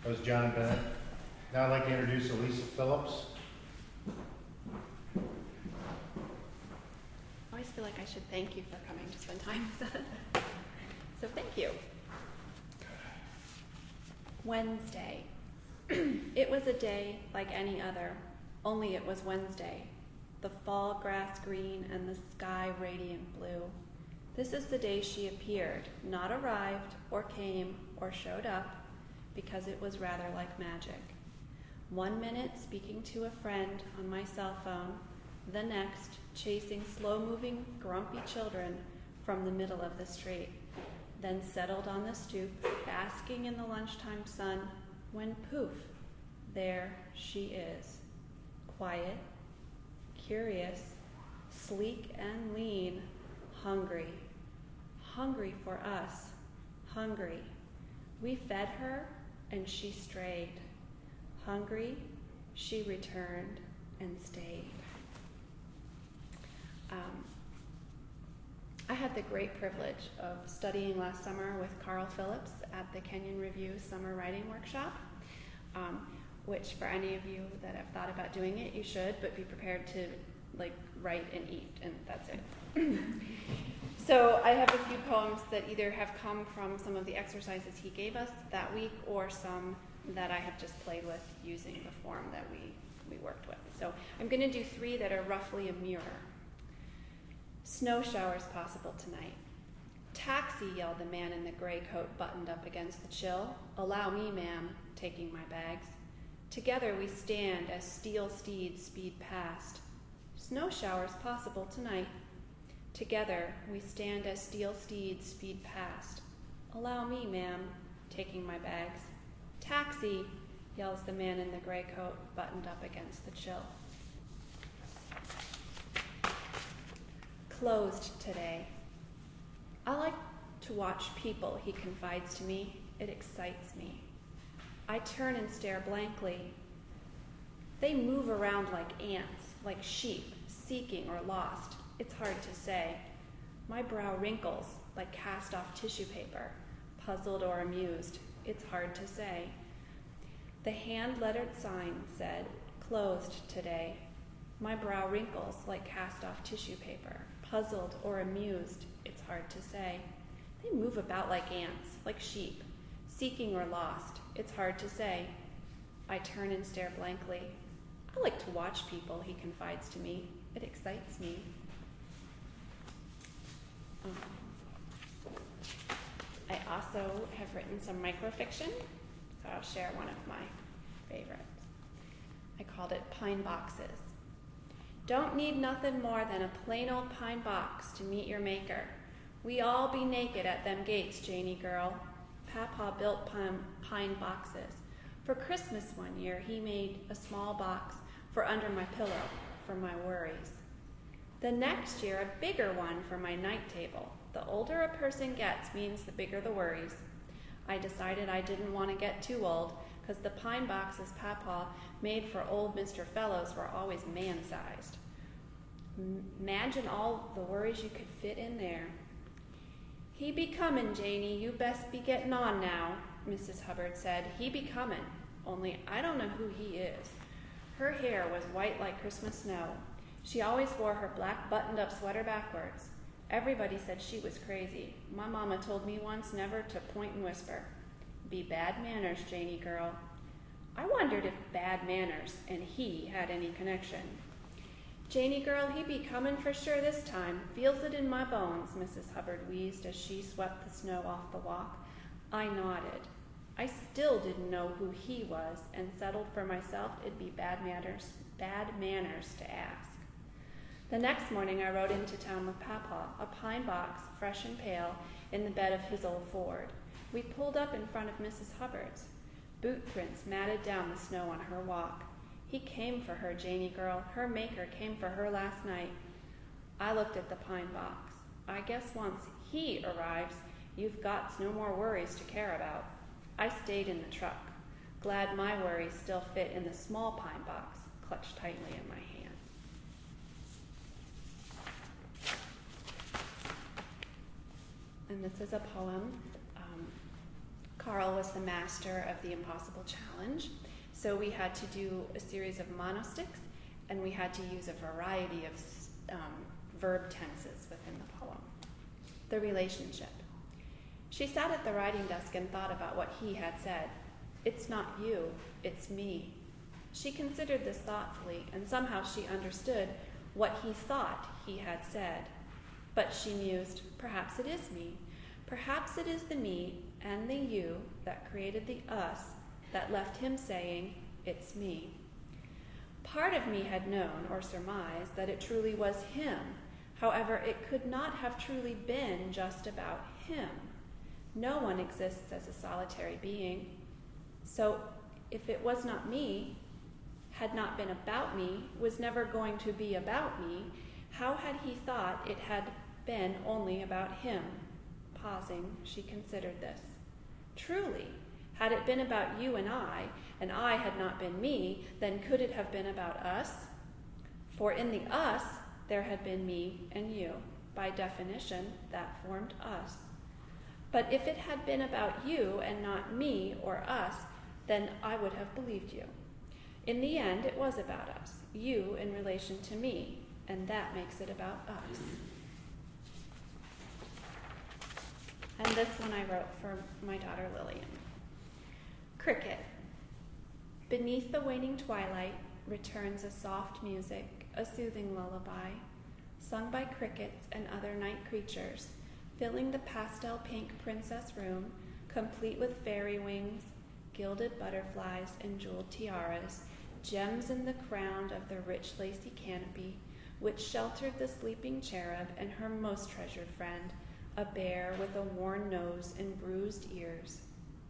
That was John Bennett. Now I'd like to introduce Elisa Philips. I always feel like I should thank you for coming to spend time with us. So thank you. Wednesday. It was a day like any other, only it was Wednesday. The fall grass green and the sky radiant blue. This is the day she appeared, not arrived or came or showed up, because it was rather like magic. 1 minute speaking to a friend on my cell phone, the next chasing slow-moving, grumpy children from the middle of the street, then settled on the stoop, basking in the lunchtime sun, when poof, there she is, quiet, curious, sleek and lean, hungry for us, hungry. We fed her and she strayed. Hungry, she returned and stayed. I had the great privilege of studying last summer with Carl Phillips at the Kenyon Review Summer Writing Workshop, which for any of you that have thought about doing it, you should, but be prepared to write and eat, and that's it. So I have a few poems that either have come from some of the exercises he gave us that week or some that I have just played with using the form that we worked with. So I'm going to do 3 that are roughly a mirror. Snow showers possible tonight. Taxi, yelled the man in the gray coat buttoned up against the chill. Allow me, ma'am, taking my bags. Together we stand as steel steeds speed past. Snow showers possible tonight. Together we stand as steel steeds speed past. Allow me, ma'am, taking my bags. Taxi, yells the man in the gray coat buttoned up against the chill. Closed today. I like to watch people, he confides to me. It excites me. I turn and stare blankly. They move around like ants, like sheep, seeking or lost. It's hard to say. My brow wrinkles like cast-off tissue paper, puzzled or amused. It's hard to say. The hand-lettered sign said, closed today. My brow wrinkles like cast-off tissue paper, puzzled or amused. It's hard to say. They move about like ants, like sheep, seeking or lost. It's hard to say. I turn and stare blankly. I like to watch people, he confides to me. It excites me. I also have written some microfiction, so I'll share one of my favorites. I called it Pine Boxes. Don't need nothing more than a plain old pine box to meet your maker. We all be naked at them gates, Janie girl. Papa built pine boxes. For Christmas one year, he made a small box for under my pillow, for my worries. The next year, a bigger one for my night table. The older a person gets means the bigger the worries. I decided I didn't want to get too old, because the pine boxes Papa made for old Mr. Fellows were always man-sized. Imagine all the worries you could fit in there. He be comin', Janie, you best be getting on now, Mrs. Hubbard said. He be comin', only I don't know who he is. Her hair was white like Christmas snow. She always wore her black buttoned-up sweater backwards. Everybody said she was crazy. My mama told me once never to point and whisper. Be bad manners, Janie girl. I wondered if bad manners and he had any connection. Janie girl, he be comin' for sure this time. Feels it in my bones, Mrs. Hubbard wheezed as she swept the snow off the walk. I nodded. I still didn't know who he was and settled for myself it'd be bad manners to ask. The next morning I rode into town with Papa, a pine box, fresh and pale, in the bed of his old Ford. We pulled up in front of Mrs. Hubbard's. Boot prints matted down the snow on her walk. He came for her, Janie girl. Her maker came for her last night. I looked at the pine box. I guess once he arrives, you've got no more worries to care about. I stayed in the truck, glad my worries still fit in the small pine box, clutched tightly in my hand. And this is a poem Carl was the master of the impossible challenge, so we had to do a series of monostichs, and we had to use a variety of verb tenses within the poem. The relationship. She sat at the writing desk and thought about what he had said. It's not you, it's me. She considered this thoughtfully, and somehow she understood what he thought he had said. But she mused, perhaps it is me. Perhaps it is the me and the you that created the us that left him saying, it's me. Part of me had known or surmised that it truly was him. However, it could not have truly been just about him. No one exists as a solitary being. So if it was not me, had not been about me, was never going to be about me, how had he thought it had been only about him? Pausing, she considered this. Truly, had it been about you and I had not been me, then could it have been about us? For in the us, there had been me and you. By definition, that formed us. But if it had been about you and not me or us, then I would have believed you. In the end, it was about us, you in relation to me, and that makes it about us. And this one I wrote for my daughter Lillian. Cricket. Beneath the waning twilight returns a soft music, a soothing lullaby, sung by crickets and other night creatures, filling the pastel pink princess room, complete with fairy wings, gilded butterflies and jeweled tiaras, gems in the crown of the rich lacy canopy, which sheltered the sleeping cherub and her most treasured friend, a bear with a worn nose and bruised ears,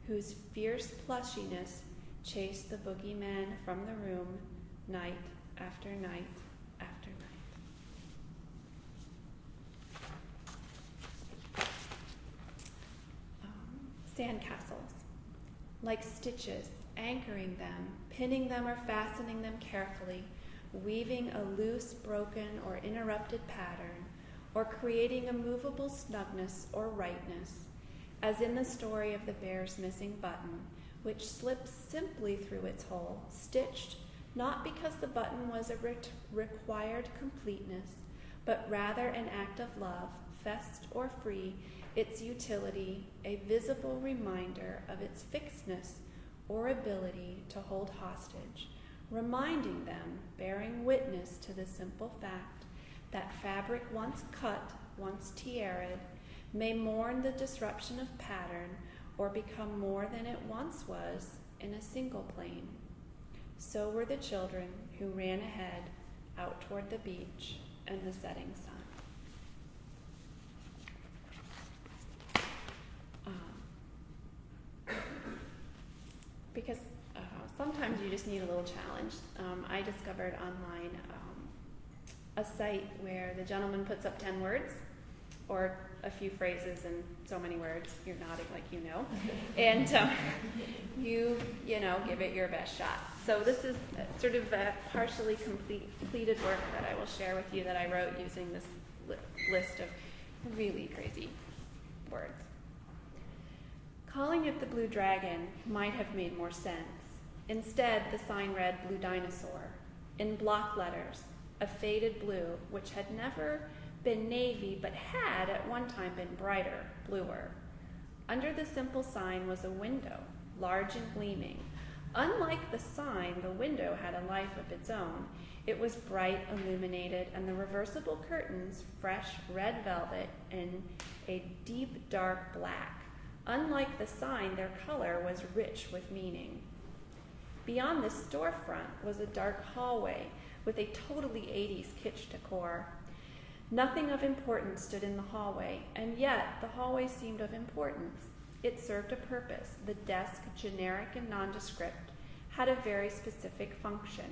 whose fierce plushiness chased the boogeyman from the room night after night after night. Sandcastles, like stitches, anchoring them, pinning them or fastening them carefully, weaving a loose, broken, or interrupted pattern, or creating a movable snugness or rightness, as in the story of the bear's missing button, which slips simply through its hole, stitched not because the button was a required completeness, but rather an act of love, fest or free, its utility, a visible reminder of its fixedness or ability to hold hostage, reminding them, bearing witness to the simple fact that fabric once cut, once tiaraed, may mourn the disruption of pattern or become more than it once was in a single plane. So were the children who ran ahead out toward the beach and the setting sun. Because sometimes you just need a little challenge. I discovered online a site where the gentleman puts up 10 words or a few phrases and so many words. You're nodding like you know. And you give it your best shot. So this is sort of a partially completed work that I will share with you that I wrote using this list of really crazy words. Calling it the Blue Dragon might have made more sense. Instead, the sign read Blue Dinosaur, in block letters, a faded blue, which had never been navy, but had at one time been brighter, bluer. Under the simple sign was a window, large and gleaming. Unlike the sign, the window had a life of its own. It was bright, illuminated, and the reversible curtains, fresh red velvet and a deep dark black. Unlike the sign, their color was rich with meaning. Beyond the storefront was a dark hallway with a totally 80s kitsch decor. Nothing of importance stood in the hallway, and yet the hallway seemed of importance. It served a purpose. The desk, generic and nondescript, had a very specific function.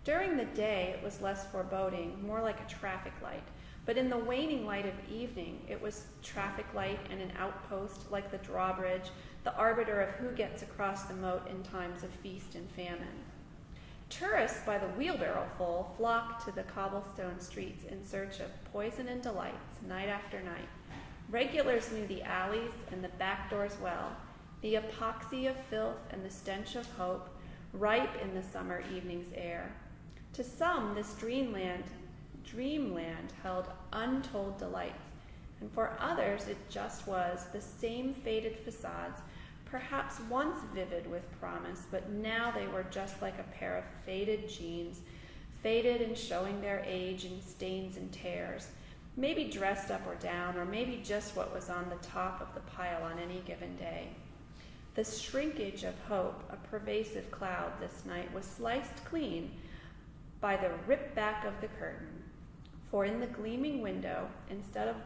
During the day, it was less foreboding, more like a traffic light. But in the waning light of evening, it was traffic light and an outpost like the drawbridge, the arbiter of who gets across the moat in times of feast and famine. Tourists by the wheelbarrowful flocked to the cobblestone streets in search of poison and delights, night after night. Regulars knew the alleys and the back doors well. the epoxy of filth and the stench of hope, ripe in the summer evening's air. To some, this dreamland held untold delights, and for others it just was the same faded facades, perhaps once vivid with promise, but now they were just like a pair of faded jeans, faded and showing their age in stains and tears, maybe dressed up or down, or maybe just what was on the top of the pile on any given day. The shrinkage of hope, a pervasive cloud this night, was sliced clean by the rip back of the curtain. For in the gleaming window, instead of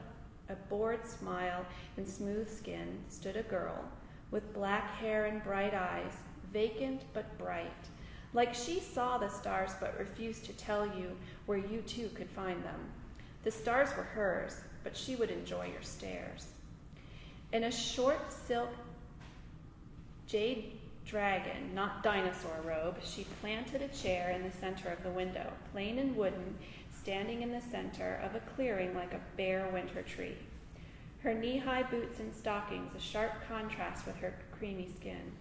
a bored smile and smooth skin, stood a girl with black hair and bright eyes, vacant but bright, like she saw the stars but refused to tell you where you too could find them. The stars were hers, but she would enjoy your stares. In a short silk jade dragon, not dinosaur robe, she planted a chair in the center of the window, plain and wooden, standing in the center of a clearing like a bare winter tree. Her knee-high boots and stockings, a sharp contrast with her creamy skin.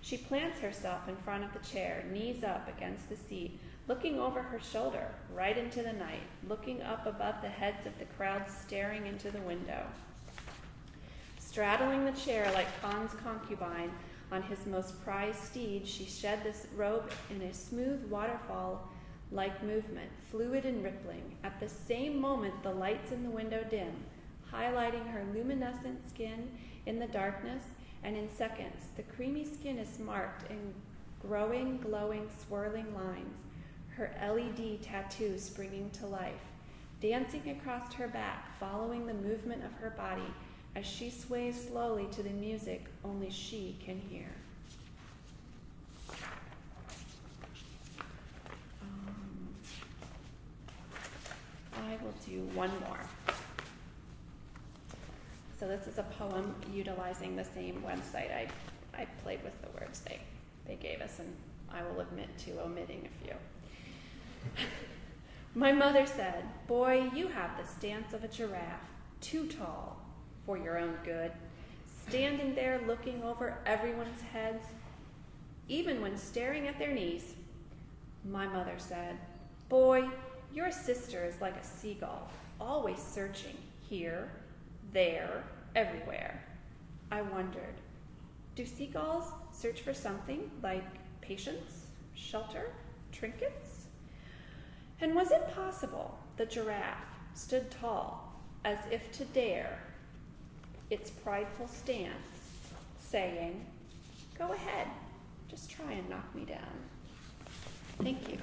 She plants herself in front of the chair, knees up against the seat, looking over her shoulder, right into the night, looking up above the heads of the crowd staring into the window. Straddling the chair like Khan's concubine on his most prized steed, she shed this robe in a smooth waterfall-like movement, fluid and rippling. At the same moment, the lights in the window dim, highlighting her luminescent skin in the darkness, and in seconds, the creamy skin is marked in growing, glowing, swirling lines, her LED tattoo springing to life, dancing across her back, following the movement of her body as she sways slowly to the music only she can hear. I will do one more. So this is a poem utilizing the same website. I played with the words they gave us, and I will admit to omitting a few. My mother said, "Boy, you have the stance of a giraffe, too tall for your own good, standing there looking over everyone's heads, even when staring at their knees." My mother said, "Boy, your sister is like a seagull, always searching here, there, everywhere." I wondered, do seagulls search for something like patience, shelter, trinkets? And was it possible the giraffe stood tall, as if to dare its prideful stance, saying, "Go ahead, just try and knock me down"? Thank you.